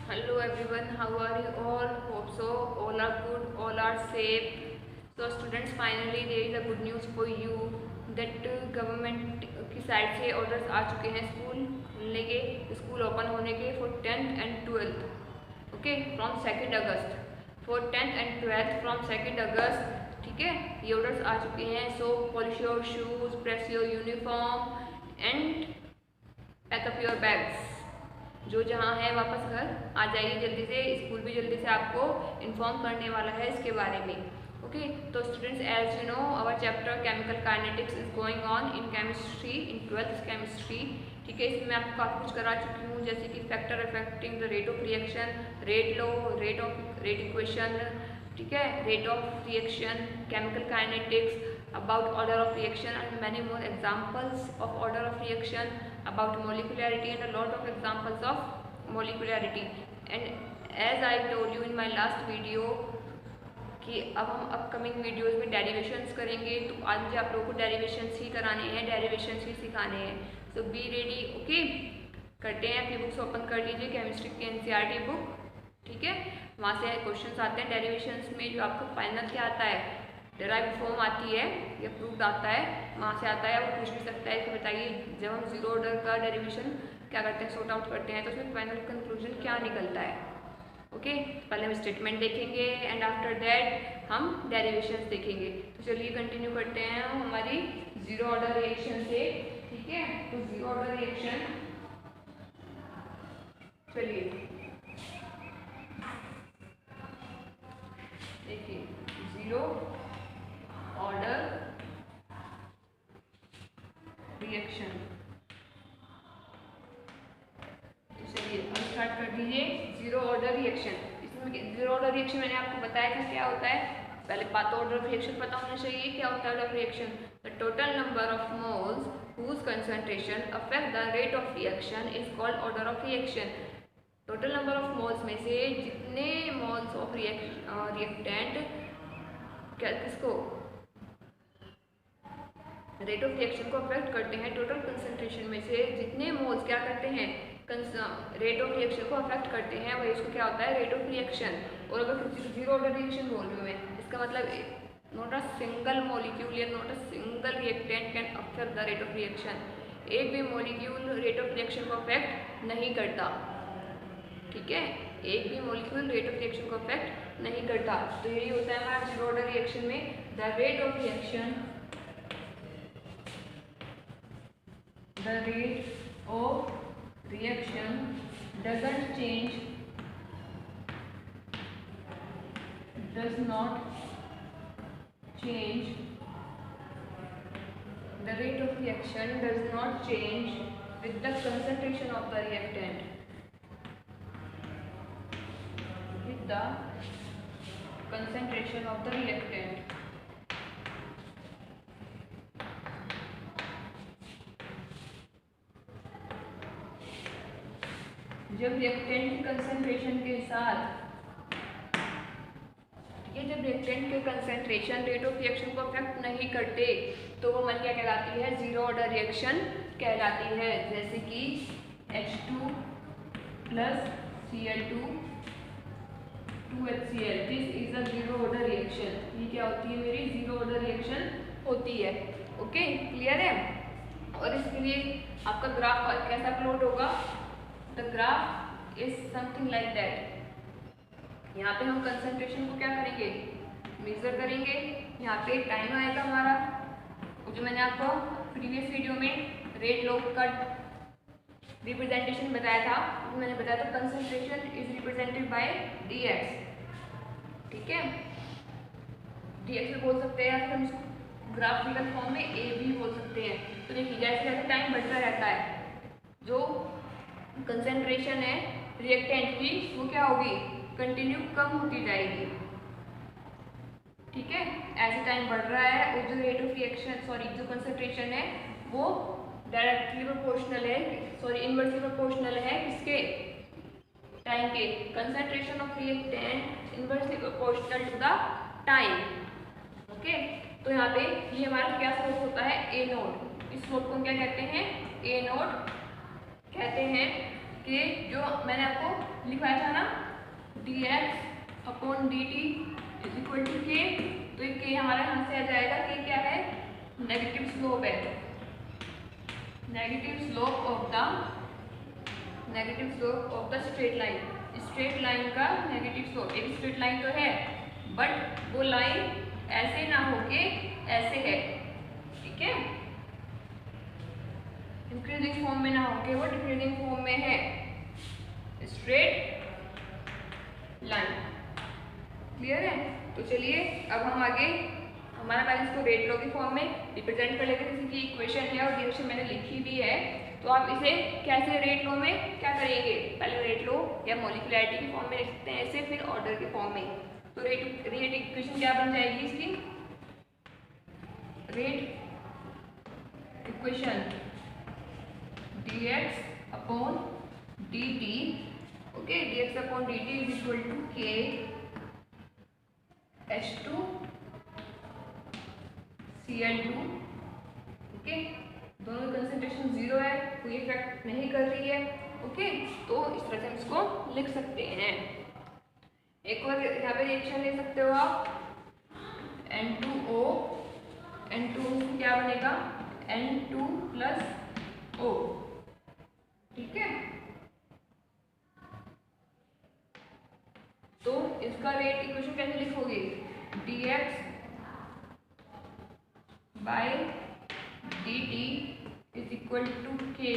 Hello everyone, how are you all? Hope so. All are good, all are safe. So students, finally there is a good news for you that government की side से orders आ चुके हैं school खुलने के, school open होने के for 10th and 12th, okay, from 2 August for 10th and 12th from 2 August. ठीक है, ये ऑर्डर्स आ चुके हैं. So polish your shoes, press your uniform and pack up your bags. जो जहाँ है वापस घर आ जाइए जल्दी से. स्कूल भी जल्दी से आपको इन्फॉर्म करने वाला है इसके बारे में. ओके, तो students, as you know our chapter chemical kinetics is going on in chemistry, in 12th chemistry. ठीक है, इसमें मैं आपको काफ़ी कुछ करा चुकी हूँ, जैसे कि factor affecting the rate of reaction, rate law, rate equation, ठीक है, rate of reaction, chemical kinetics, about order of reaction and many more examples of order of reaction, about molecularity and a lot of examples of molecularity. And as I told you in my last video कि अब हम upcoming videos में derivations करेंगे, तो आज मुझे आप लोगों को डेरिवेशंस ही कराने हैं, डेरिवेशंस ही सिखाने हैं. सो बी रेडी. ओके, करते हैं. अपनी बुक्स ओपन कर लीजिए, केमिस्ट्री की एनसीईआरटी बुक. ठीक है, वहाँ से क्वेश्चंस आते हैं डेरिवेशंस में. जो आपको फाइनल क्या आता है, डेराइव फॉर्म आती है या प्रूफ आता है, वहाँ से आता है. वो पूछ भी सकता है कि बताइए जब हम जीरो ऑर्डर का डेरिवेशन क्या करते हैं, सॉर्ट आउट करते हैं, तो उसमें फाइनल कंक्लूजन क्या निकलता है. ओके, पहले हम स्टेटमेंट देखेंगे एंड आफ्टर दैट हम डेरिवेशंस देखेंगे. तो चलिए कंटिन्यू करते हैं हम हमारी जीरो ऑर्डर रिएक्शन से. ठीक है, तो जीरो ऑर्डर रिएक्शन, चलिए देखिए, जीरो ऑर्डर रिएक्शन. तो चलिए अब स्टार्ट कर दीजिए. जीरो ऑर्डर रिएक्शन, इसमें जीरो ऑर्डर रिएक्शन मैंने आपको बताया था क्या होता है. पहले पाथ ऑर्डर रिएक्शन पता होना चाहिए क्या होता है order reaction. The total number of moles whose concentration affect the rate of reaction is called order of reaction. Total number of moles में से जितने मोल्स ऑफ रिएक्टेंट क्या किसको रेट ऑफ रिएक्शन को अफेक्ट करते हैं, टोटल कंसंट्रेशन में से जितने मोल्स क्या करते हैं, रेट ऑफ रिएक्शन को अफेक्ट करते हैं, वही इसको क्या होता है, रेट ऑफ रिएक्शन. और अगर जीरो ऑर्डर रिएक्शन बोल रही हूँ मैं, इसका मतलब नॉट अ सिंगल मॉलिक्यूल या not a single reactant can affect the rate of reaction. एक भी मॉलिक्यूल रेट ऑफ रिएक्शन को अफेक्ट नहीं करता. ठीक है, एक भी मॉलिक्यूल रेट ऑफ रिएक्शन को अफेक्ट नहीं करता. तो यही होता है हमारा जीरो ऑर्डर रिएक्शन में. The rate of reaction, the rate of reaction doesn't change, does not change, the rate of reaction does not change with the concentration of the reactant, with the concentration of the reactant. जब reactant की concentration के साथ, ठीक है, जब reactant के concentration rate of reaction को affect नहीं करते, तो वो हमारी क्या कहलाती है, जीरो ऑर्डर रिएक्शन कहलाती है. जैसे कि H2 plus Cl2 2HCl, this is a zero order reaction. ये क्या होती है, मेरी जीरो ऑर्डर रिएक्शन होती है. ओके, क्लियर है. और इसके लिए आपका ग्राफ कैसा प्लॉट होगा, the graph is something like that. यहाँ पे हम कंसंट्रेशन को क्या करेंगे, मेजर करेंगे. यहाँ पे टाइम आएगा हमारा, जो मैंने आपको प्रीवियस वीडियो में रेट लॉ का रिप्रेजेंटेशन बताया था, मैंने बताया था concentration is represented by dx. ठीक है, dx भी बोल सकते हैं या फिर हम इसको ग्राफिकल फॉर्म में a भी बोल सकते हैं. तो देखिए जैसे जैसे टाइम बढ़ता रहता है, जो कंसंट्रेशन है रिएक्टेंट की वो क्या होगी, कंटिन्यू कम होती जाएगी. ठीक है, ऐसे टाइम बढ़ रहा है और जो रेट ऑफ रिएक्शन जो कंसंट्रेशन है वो डायरेक्टली प्रोपोर्शनल है, इनवर्सली प्रोपोर्शनल है किसके, टाइम के. Concentration of reactant inversely proportional to the time. Okay, तो यहाँ पे ये हमारा क्या स्लोप होता है, ए नोट. इस स्लोप को हम क्या कहते हैं, ए नोट कहते हैं. के जो मैंने आपको लिखवाया था ना dx upon dt is equal to k, तो ये के हमारे यहाँ से आ जाएगा कि क्या है, नेगेटिव स्लोप है, negative slope of the straight line, straight line का नेगेटिव स्लोप। एक स्ट्रेट लाइन तो है बट वो लाइन ऐसे ना होके ऐसे है, ठीक है, इंक्रीजिंग फॉर्म में ना होके वो डिक्रीजिंग फॉर्म में है, स्ट्रेट लाइन। क्लियर है? तो चलिए अब हम आगे हमारा पहले इसको रेट लॉ की फॉर्म में रिप्रेजेंट कर लेते हैं। किसी की इक्वेशन है और डिरेक्शन मैंने लिखी भी है, तो आप इसे कैसे रेट लॉ में क्या करेंगे, पहले रेट लॉ या मॉलिक्युलैरिटी की फॉर्म में लिख सकते हैं ऐसे, फिर ऑर्डर की फॉर्म में। तो रेट इक्वेशन क्या बन जाएगी इसकी, rate equation dx upon dt, okay, dx upon dt is equal to k H2 Cl2, okay, दोनों कंसंट्रेशन जीरो है, कोई इफेक्ट नहीं कर रही है, ओके, तो इस तरह से हम इसको लिख सकते हैं। एक और यहाँ पे रिएक्शन ले सकते हो आप, N2O, N2 क्या बनेगा, N2 प्लस O, ठीक है। तो इसका रेट इक्वेशन कैसे लिखोगे, dx by dt is equal to k,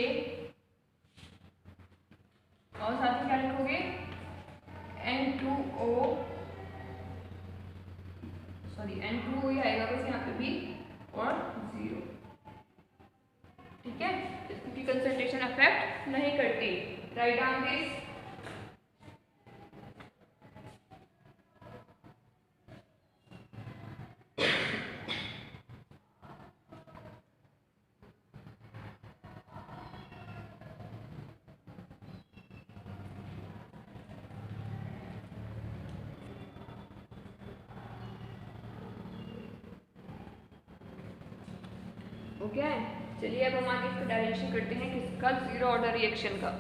और साथ ही क्या लिखोगे, N2O, सॉरी N2O ही आएगा बस यहाँ पे भी, और 0, ठीक है, इसकी कंसंट्रेशन अफेक्ट नहीं करती। Write down this, okay. चलिए अब हम आगे इसका डायरेक्शन करते हैं किसका, जीरो ऑर्डर रिएक्शन का।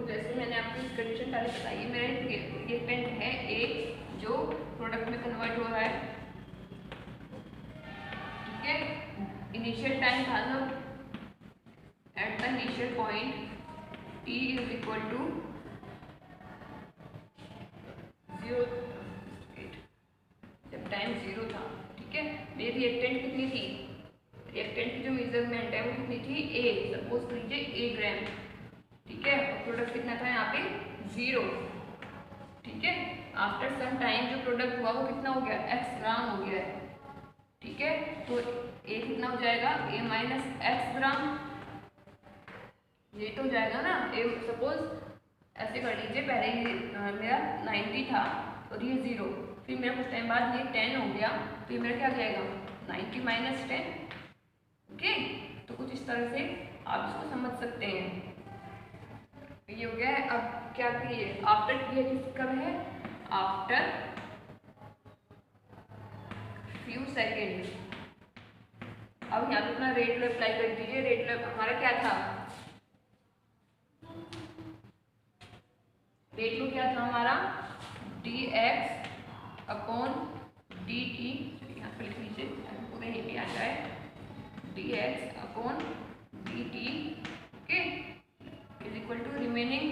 जैसे मैंने आपको इस कंडीशन पहले बताई है, मेरा रिएक्टेंट है ए जो प्रोडक्ट में कन्वर्ट हो रहा है, ठीक है, इनिशियल टाइम था जब at the initial point t is equal to 0, जब टाइम 0 था, ठीक है। मेरी रिएक्टेंट कितनी थी, रिएक्टेंट की जो मेजरमेंट है वो कितनी थी, a, सपोज कीजिए a ग्राम, ठीक है, और प्रोडक्ट कितना था यहाँ पे 0, ठीक है। आफ्टर सम टाइम जो प्रोडक्ट हुआ वो कितना हो गया, x ग्राम हो गया है, ठीक है। तो a कितना हो जाएगा, a माइनस एक्स ग्राम, ये तो हो जाएगा ना, a सपोज ऐसे कर लीजिए, पहले ये मेरा 90 था और ये 0, फिर मेरा कुछ टाइम बाद ये 10 हो गया, तो ये मेरा क्या हो जाएगा 90 माइनस 10, ओके। तो कुछ इस तरह से आप इसको समझ सकते हैं, ये हो गया है। अब क्या किए, आफ्टर किया किस कब है, आफ्टर फ्यू सेकेंड। अब यहाँ पे अपना रेट लो अप्लाई कर दीजिए। रेट लो हमारा क्या था, रेट लो क्या था हमारा, dx अपॉन dt, यहाँ पे लिख लीजिए पूरे यहीं पे आ जाए, dx upon dt, okay, is equal to remaining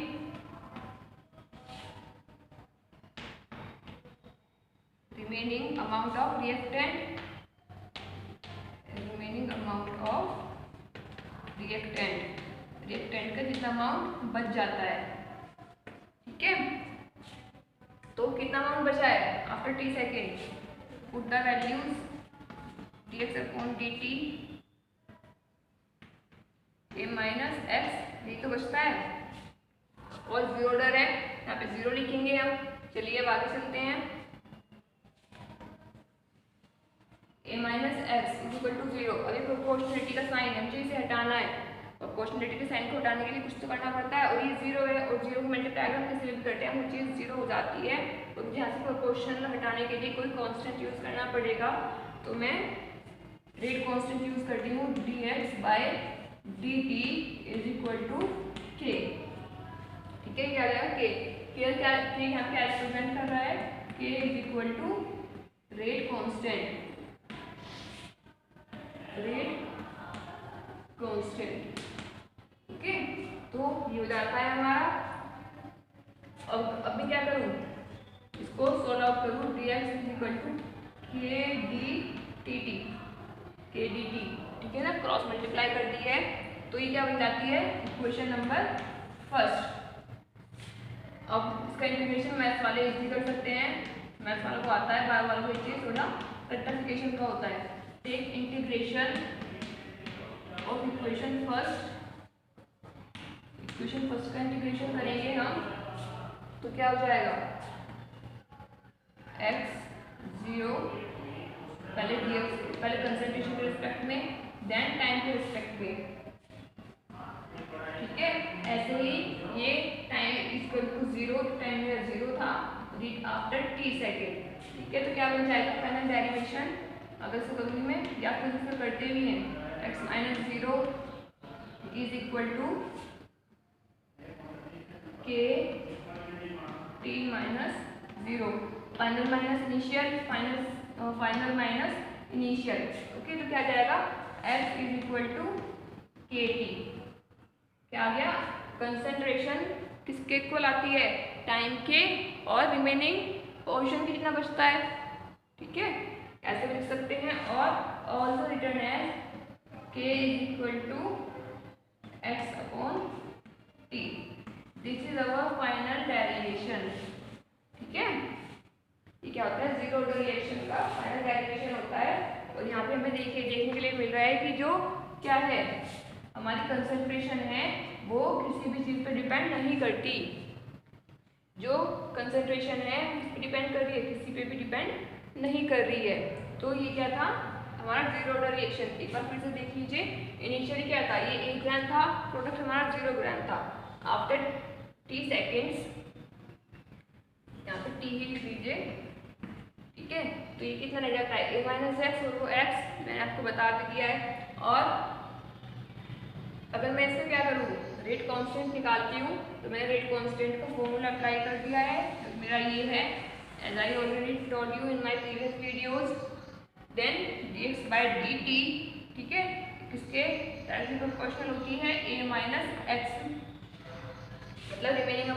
amount of reactant, remaining amount of reactant, reactant का जितना अमाउंट बच जाता है, ठीक है। तो कितना अमाउंट बचा है after t second, put the values dx upon dt a minus x, ये तो बचता है, और जीरो ऑर्डर है, यहाँ पे 0 लिखेंगे हम। चलिए अब आगे चलते हैं, a minus x is equal to 0। अभी प्रोपोर्शनलिटी का साइन है, मुझे इसे हटाना है। प्रोपोर्शनलिटी के साइन को हटाने के लिए कुछ तो करना पड़ता है, और ये 0 है और 0 को मल्टीप्लाई अगर हम किसी भी करते हैं वो चीज़ 0 हो जाती है। तो मुझे यहाँ से प्रोपोर्शनल हटाने के लिए कोई कांस्टेंट यूज़ करना पड़ेगा। तो मैं रेट कांस्टेंट यूज़ करती हूँ, dx by dt is equal to k। ठीक है, क्या आ जाएगा k। क्या यहाँ क्या रिप्रेजेंट कर रहा है, k is equal to rate constant, rate constant. Okay, तो ये हो जाता है हमारा। अब मैं क्या करूँ, इसको सॉल्व आउट करूँ, dx is equal to k dt, k dt। ठीक है ना, क्रॉस मल्टीप्लाई कर दी है तो ये क्या बन जाती है, इक्वेशन नंबर फर्स्ट। अब इसका इंटीग्रेशन मैथ्स वाले इजी कर सकते हैं, मैथ्स वालों को आता है, बायो वालों को ये थोड़ा रेक्टिफिकेशन का होता है। Take integration of equation first, equation first का इंटीग्रेशन करेंगे हम तो क्या हो जाएगा, x0 पहले dx, पहले कंसंट्रेशन के रिस्पेक्ट में, देन टाइम के रिस्पेक्ट में। ठीक है, ऐसे ही ये टाइम इक्वल टू 0, टाइम मेरा 0 था, आफ्टर t सेकेंड। ठीक है, तो क्या बन जाएगा फाइनल डेरिवेशन, अगर इसको कभी में या फिर इसको करते भी हैं, x minus 0 is equal to k t minus 0, final minus initial, final minus initial. Okay, तो क्या जाएगा, x is equal to k t. क्या आ गया, कंसंट्रेशन किसके इक्वल आती है, टाइम के, और रिमेनिंग पोर्शन की कितना बचता है। ठीक है, ऐसे लिख सकते हैं। और also return as k is equal to x upon t। This is our final derivation. ठीक है, ये क्या होता है, जीरो ऑर्डर रिएक्शन का फाइनल डेरिवेशन होता है। और यहाँ पे हमें देखने के लिए मिल रहा है कि जो क्या है हमारी कंसंट्रेशन है वो किसी भी चीज़ पे डिपेंड नहीं करती। जो कंसंट्रेशन है किस पे डिपेंड कर रही है, किसी पे भी डिपेंड नहीं कर रही है। तो ये क्या था हमारा जीरो ऑर्डर रिएक्शन। एक बार फिर से देख लीजिए, इनिशियली क्या था, ये 1 ग्राम था, प्रोडक्ट हमारा 0 ग्राम था। आफ्टर t सेकेंड्स, यहाँ पे t ही लिख लीजिए। ठीक है, तो ये कितना रह जाता है, a माइनस एक्स, और वो x मैंने आपको बता भी दिया है। और अगर मैं इसमें क्या करूँ, रेट कांस्टेंट निकालती हूँ, तो मैंने रेट कांस्टेंट का फॉर्मूला अप्लाई कर दिया है, मेरा ये है, as I already told you in my previous videos. Then dx by dt, ठीक है, किसके डायरेक्टली प्रोपोर्शनल होती है a माइनस एक्स, मतलब रिमेनिंग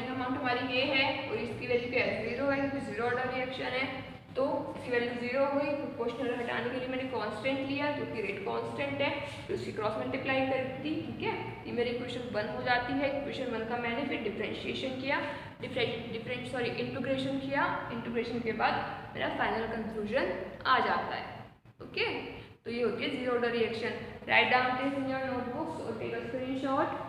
अमाउंट हमारी ये है, और इसकी वैल्यू क्या है, 0 है, क्योंकि जीरो ऑर्डर रिएक्शन है। तो इसकी वैल्यू 0 हुई, प्रोपोर्शनल हटाने के लिए मैंने कांस्टेंट लिया जो कि रेट कांस्टेंट है, फिर उसकी क्रॉस मल्टीप्लाई कर दी। ठीक है, ये मेरी इक्वेशन 1 हो जाती है। इक्वेशन 1 का मैंने फिर डिफरेंशिएशन किया, इंटीग्रेशन किया, इंटीग्रेशन के बाद मेरा फाइनल कंक्लूजन आ जाता है। ओके, तो ये होती है zero order reaction. Write down this in your notebooks और टेक अ स्क्रीनशॉट।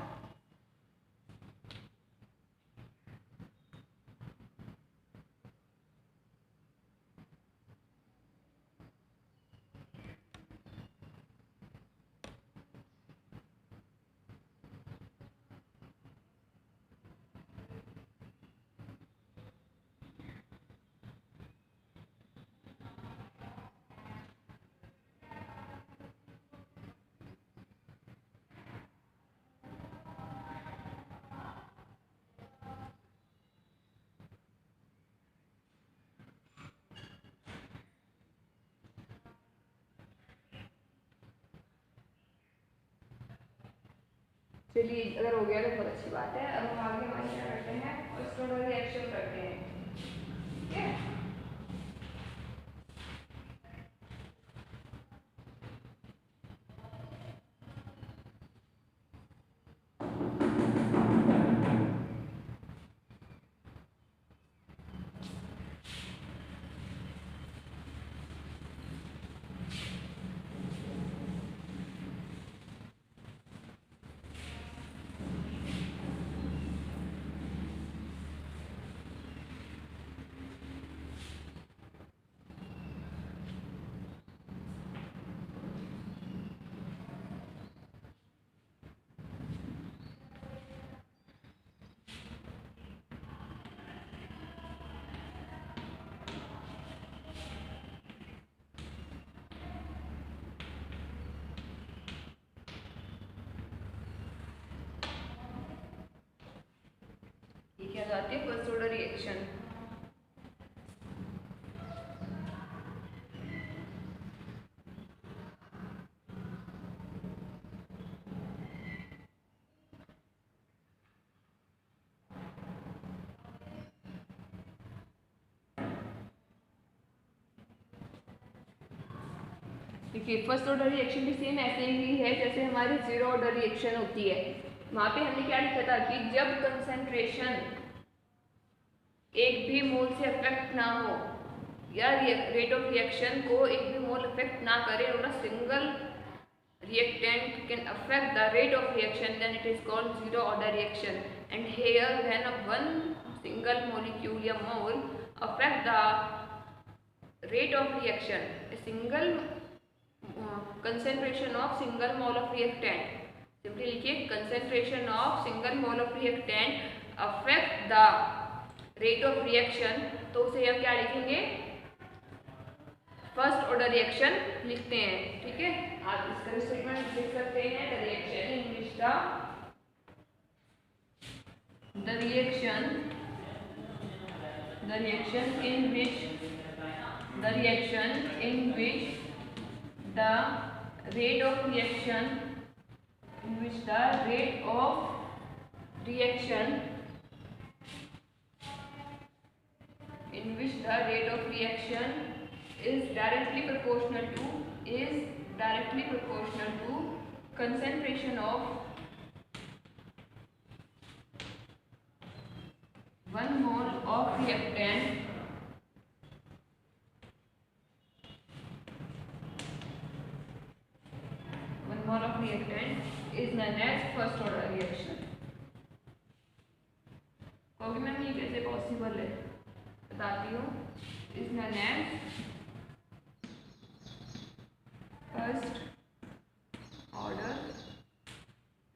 चलिए, अगर हो गया तो बहुत अच्छी बात है। अब हम आगे हमारे क्या करते हैं, फर्स्ट ऑर्डर रिएक्शन करते हैं। ठीक है, जाती है फर्स्ट ऑर्डर रिएक्शन। देखिए फर्स्ट ऑर्डर रिएक्शन भी सेम ऐसे ही है जैसे हमारी जीरो ऑर्डर रिएक्शन होती है। वहां पे हमने क्या लिखा था कि जब कंसंट्रेशन एक भी मोल से अफेक्ट ना हो या रेट ऑफ रिएक्शन को एक भी मोल अफेक्ट ना करे और a single reactant can affect the rate of reaction, then it is called zero order reaction. And here when one single molecule या mole affect the rate of reaction, a single concentration of single mole of reactant, simply लिखिए concentration of single mole of reactant affect the rate of reaction, तो उसे हम क्या लिखेंगे, first order reaction लिखते हैं। ठीक है, आप इसका स्टेटमेंट लिख सकते हैं, the reaction in which the reaction in which the rate of reaction is directly proportional to concentration of 1 mole of reactant is known as first order reaction। कहोगे मैम ये कैसे पॉसिबल है, बताती हूँ। is known as first order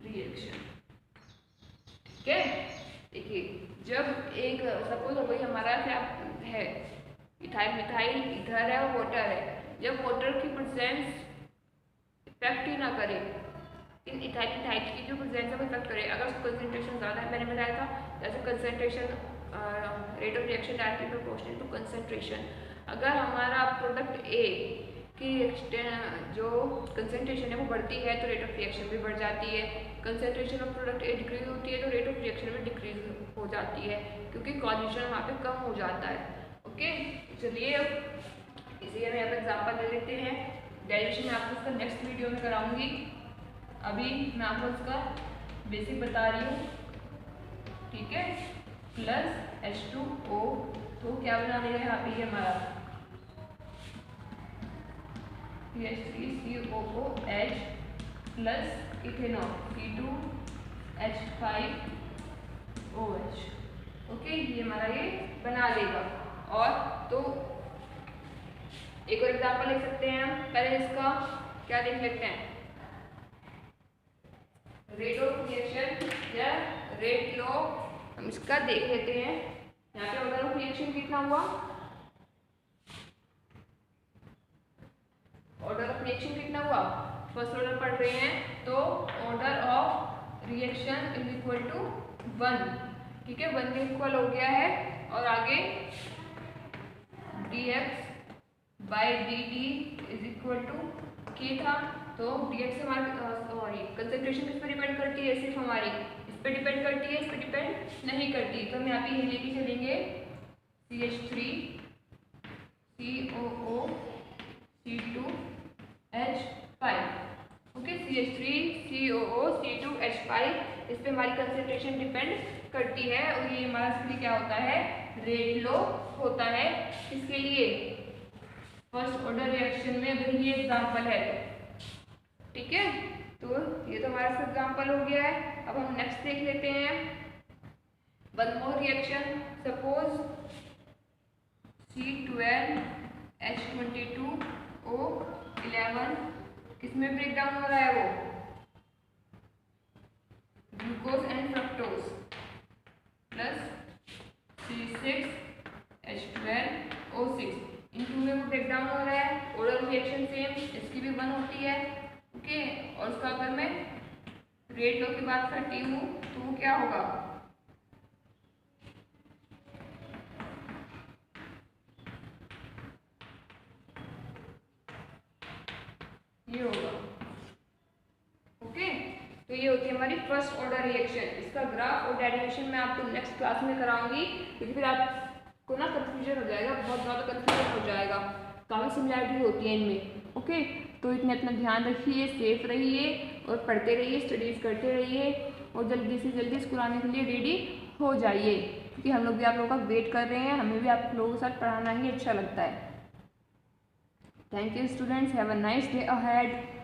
reaction. ठीक है, देखिए जब एक सपोज हो गई हमारा क्या है, इथाइल मिथाइल इधर है और वाटर है, जब वाटर की प्रेजेंस इफेक्ट ही ना करे, इन इथाइल मिथाइल की जो प्रेजेंस है वो इफेक्ट करे, अगर उसका कंसेंट्रेशन ज़्यादा है, मैंने बताया था जैसे concentration rate of reaction directly proportional to concentration. अगर हमारा प्रोडक्ट ए की जो कंसेंट्रेशन है वो बढ़ती है तो रेट ऑफ रिएक्शन भी बढ़ जाती है, concentration of product A decrease होती है तो रेट ऑफ रिएक्शन भी डिक्रीज हो जाती है, क्योंकि कॉन्जुगेशन वहाँ पे कम हो जाता है। ओके, चलिए अब इसी हम यहाँ पर एग्जाम्पल ले लेते हैं। डेरिवेशन मैं आपको इसका नेक्स्ट वीडियो में कराऊंगी, अभी मैं आपको इसका बेसिक बता रही हूँ। ठीक है, प्लस H2O, तो क्या बना देगा यहाँ पे हमारा CH3COOH plus ethanol C2H5OH। Okay, ये हमारा ये बना लेगा। और तो एक और एग्जांपल लिख सकते हैं हम, पहले इसका क्या देख लेते हैं, रेट ऑफ रिएक्शन या रेट लॉ हम इसका देख लेते हैं। यहाँ पे ऑर्डर ऑफ रिएक्शन कितना हुआ, ऑर्डर ऑफ रिएक्शन कितना हुआ, फर्स्ट ऑर्डर पढ़ रहे हैं तो order of reaction is equal to 1। ठीक है, 1 के इक्वल हो गया है, और आगे dx by dt is equal to k था, तो dx हमारी कंसेंट्रेशन किस पर डिपेंड करती है, सिर्फ हमारी इस पर डिपेंड करती है, इस पर डिपेंड नहीं करती। तो हम यहाँ पे ये लेके चलेंगे CH3COO C2H5। Okay, CH3COO C2H5 इस पे हमारी कंसेंट्रेशन डिपेंड करती है, और ये हमारा इसके लिए क्या होता है, रेट लॉ होता है। इसके लिए फर्स्ट ऑर्डर रिएक्शन में अगर ये एग्जांपल है तो ठीक है, तो ये तो हमारा एग्जांपल हो गया है। अब हम नेक्स्ट देख लेते हैं, one more reaction, suppose C12H22O11 किसमें ब्रेक डाउन हो रहा है, वो glucose and fructose plus C6H12O6 into में वो ब्रेक डाउन हो रहा है। ऑर्डर रिएक्शन सेम, इसकी भी 1 होती है। ओके, और उसका अगर मैं रेट लॉ की बात करती हूँ तो वो क्या होगा, ये होगा। ओके, तो ये होती है हमारी फर्स्ट ऑर्डर रिएक्शन। इसका ग्राफ और डेरिवेशन मैं आपको नेक्स्ट क्लास में कराऊंगी, क्योंकि फिर आपको ना कन्फ्यूजन हो जाएगा, बहुत ज़्यादा कन्फ्यूजन हो जाएगा, काफ़ी सिमिलैरिटी होती है इनमें। ओके, तो इतने अपना ध्यान रखिए, सेफ रहिए और पढ़ते रहिए, स्टडीज़ करते रहिए और जल्दी से जल्दी स्कूल आने के लिए रेडी हो जाइए, क्योंकि हम लोग भी आप लोगों का वेट कर रहे हैं, हमें भी आप लोगों के साथ पढ़ाना ही अच्छा लगता है। Thank you students, have a nice day ahead.